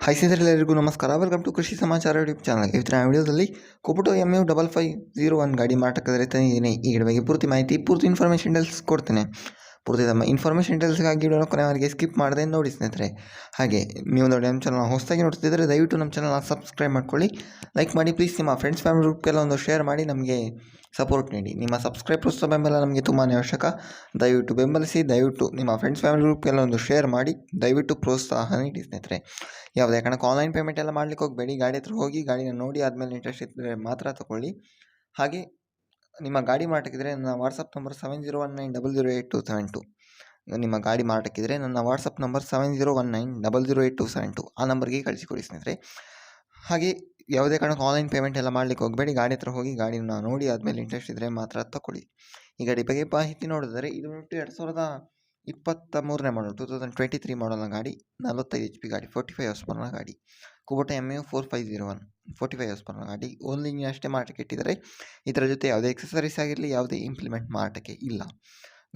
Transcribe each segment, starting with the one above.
Hi ಸ್ನೇಹಿತರೆ, ಎಲ್ಲರಿಗೂ ನಮಸ್ಕಾರ. ವೆಲ್ಕಮ್ ಟು ಕೃಷಿ ಸಮಾಚಾರ ಯೂಟ್ಯೂಬ್ ಚಾನಲ್. ಇವತ್ತಿನ ವಿಡಿಯೋದಲ್ಲಿ ಕುಬುಟೋ MU 5501 ಗಾಡಿ ಮಾರಾಟಕ್ಕೆ ತಂದಿದ್ದೀನಿ. ಈ ಗಾಡಿ ಬಗ್ಗೆ ಪೂರ್ತಿ ಮಾಹಿತಿ, ಪೂರ್ತಿ ಇನ್ಫಾರ್ಮೇಷನ್ ಡೀಟೇಲ್ಸ್ ಕೊಡ್ತೇನೆ. ಪೂರ್ತಿ ನಮ್ಮ ಇನ್ಫಾರ್ಮೇಷನ್ ಡೀಟೇಲ್ಸ್ಗಾಗಿ ವಿಡಿಯೋನ ಕೊನೆಯವರೆಗೆ ಸ್ಕಿಪ್ ಮಾಡದೆ ನೋಡಿ ಸ್ನೇಹಿತರೆ. ಹಾಗೆ ನೀವು ನೋಡಿ ನಮ್ಮ ಚಾನಲ್ನ ಹೊಸದಾಗಿ ನೋಡ್ತಿದ್ದರೆ ದಯವಿಟ್ಟು ನಮ್ಮ ಚಾನಲ್ನ ಸಬ್ಸ್ಕ್ರೈಬ್ ಮಾಡ್ಕೊಳ್ಳಿ, ಲೈಕ್ ಮಾಡಿ. ಪ್ಲೀಸ್ ನಿಮ್ಮ ಫ್ರೆಂಡ್ಸ್ ಫ್ಯಾಮಿಲಿ ಗ್ರೂಪ್ಗೆಲ್ಲ ಒಂದು ಶೇರ್ ಮಾಡಿ ನಮಗೆ ಸಪೋರ್ಟ್ ನೀಡಿ. ನಿಮ್ಮ ಸಬ್ಸ್ಕ್ರೈಬರ್ಸ್ ಬೆಂಬಲ ನಮಗೆ ತುಂಬಾ ಅವಶ್ಯಕ. ದಯವಿಟ್ಟು ಬೆಂಬಲಿಸಿ. ದಯವಿಟ್ಟು ನಿಮ್ಮ ಫ್ರೆಂಡ್ಸ್ ಫ್ಯಾಮಿಲಿ ಗ್ರೂಪ್ಗೆಲ್ಲ ಒಂದು ಶೇರ್ ಮಾಡಿ. ದಯವಿಟ್ಟು ಪ್ರೋತ್ಸಾಹ ನೀಡಿ ಸ್ನೇಹಿತರೆ. ಯಾವುದೇ ಕಾರಣಕ್ಕೆ ಆನ್ಲೈನ್ ಪೇಮೆಂಟ್ ಎಲ್ಲ ಮಾಡ್ಲಿಕ್ಕೆ ಹೋಗಬೇಡಿ. ಗಾಡಿ ಹತ್ರ ಹೋಗಿ ಗಾಡಿನ ನೋಡಿ ಆದಮೇಲೆ ಇಂಟ್ರೆಸ್ಟ್ ಇದ್ದರೆ ಮಾತ್ರ ತಗೊಳ್ಳಿ. ಹಾಗೆ ನಿಮ್ಮ ಗಾಡಿ ಮಾರಾಟಕ್ಕಿದ್ರೆ ನನ್ನ ವಾಟ್ಸಪ್ ನಂಬರ್ 7019008272. ನಿಮ್ಮ ಗಾಡಿ ಮಾರಾಟಕ್ಕಿದ್ರೆ ನನ್ನ ವಾಟ್ಸಪ್ ನಂಬರ್ 7019008272 ಆ ನಂಬರ್ಗೆ ಕಳಿಸಿಕೊಡಿ ಸ್ನೇಹಿತರೆ. ಹಾಗೆ ಯಾವುದೇ ಕಾರಣಕ್ಕೆ ಆನ್ಲೈನ್ ಪೇಮೆಂಟ್ ಎಲ್ಲ ಮಾಡಲಿಕ್ಕೆ ಹೋಗಬೇಡಿ. ಗಾಡಿ ಹತ್ರ ಹೋಗಿ ಗಾಡಿನ ನೋಡಿ ಆದಮೇಲೆ ಇಂಟ್ರೆಸ್ಟ್ ಇದ್ದರೆ ಮಾತ್ರ ತಗೊಳ್ಳಿ. ಈ ಗಾಡಿ ಬಗ್ಗೆ ಮಾಹಿತಿ ನೋಡಿದರೆ ಇದು 2023ನೇ ಮಾಡಲ್, 2023 ಮಾಡಲ್ನ ಗಾಡಿ, 45 HP ಗಾಡಿ, 45 ಹಾರ್ಸ್ ಪವರ್ನ ಗಾಡಿ. ಕುಬುಟೋ MU 4501 45 ಹಾರ್ಸ್ ಪವರ್ನ ಗಾಡಿ. ಓನ್ಲಿ ಅಷ್ಟೇ ಮಾರಾಟಕ್ಕೆ ಇಟ್ಟಿದ್ದಾರೆ. ಇದರ ಜೊತೆ ಯಾವುದೇ ಎಕ್ಸಸರೀಸ್ ಆಗಿರಲಿ, ಯಾವುದೇ ಇಂಪ್ಲಿಮೆಂಟ್ ಮಾರಾಟಕ್ಕೆ ಇಲ್ಲ.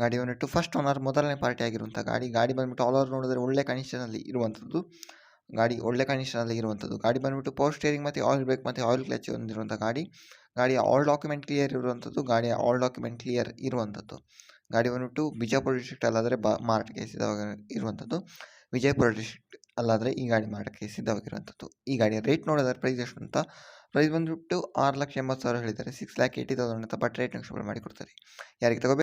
ಗಾಡಿ ಬಂದ್ಬಿಟ್ಟು ಫಸ್ಟ್ ಓನರ್, ಮೊದಲನೇ ಪಾರ್ಟಿ ಆಗಿರುವಂಥ ಗಾಡಿ. ಗಾಡಿ ಬಂದ್ಬಿಟ್ಟು ಆಲ್ ಓವರ್ ನೋಡಿದ್ರೆ ಒಳ್ಳೆ ಕಂಡೀಷನಲ್ಲಿ ಇರುವಂಥದ್ದು ಗಾಡಿ. ಗಾಡಿ ಬಂದ್ಬಿಟ್ಟು ಪವರ್ ಸ್ಟೇರಿಂಗ್ ಮತ್ತು ಆಯಿಲ್ ಬ್ರೇಕ್ ಮತ್ತು ಆಯಿಲ್ ಕ್ಲಚ್ ಹೊಂದಿರುವಂಥ ಗಾಡಿ. ಗಾಡಿಯ ಆಲ್ ಡಾಕ್ಯುಮೆಂಟ್ ಕ್ಲಿಯರ್ ಇರುವಂಥದ್ದು. ಗಾಡಿ ಬಂದ್ಬಿಟ್ಟು ಬಿಜಾಪುರ ಡಿಸ್ಟ್ರಿಕ್ಟ್ ಅಲ್ಲಾದರೆ ಮಾರಾಟಕ್ಕೆ ಸಿದ್ಧವಾಗಿರುವಂಥದ್ದು. ವಿಜಯಪುರ ಡಿಸ್ಟ್ರಿಕ್ಟ್ ಅಲ್ಲಾದರೆ ಈ ಗಾಡಿ ಮಾರಾಟಕ್ಕೆ ಸಿದ್ಧವಾಗಿರುವಂಥದ್ದು. ಈ ಗಾಡಿಯ ರೇಟ್ ನೋಡಿದ್ರೆ ಪ್ರೈಸ್ ಎಷ್ಟು ಅಂತ, ಪ್ರೈಸ್ ಬಂದ್ಬಿಟ್ಟು 6,80,000 ಹೇಳಿದ್ದಾರೆ. 6,80,000 ಅಂತ, ಬಟ್ ರೇಟ್ ನೆಗೋಷಿಯಬಲ್ ಮಾಡಿ ಕೊಡ್ತಾರೆ. ಯಾರಿಗೆ ತಗೋಬೇಕು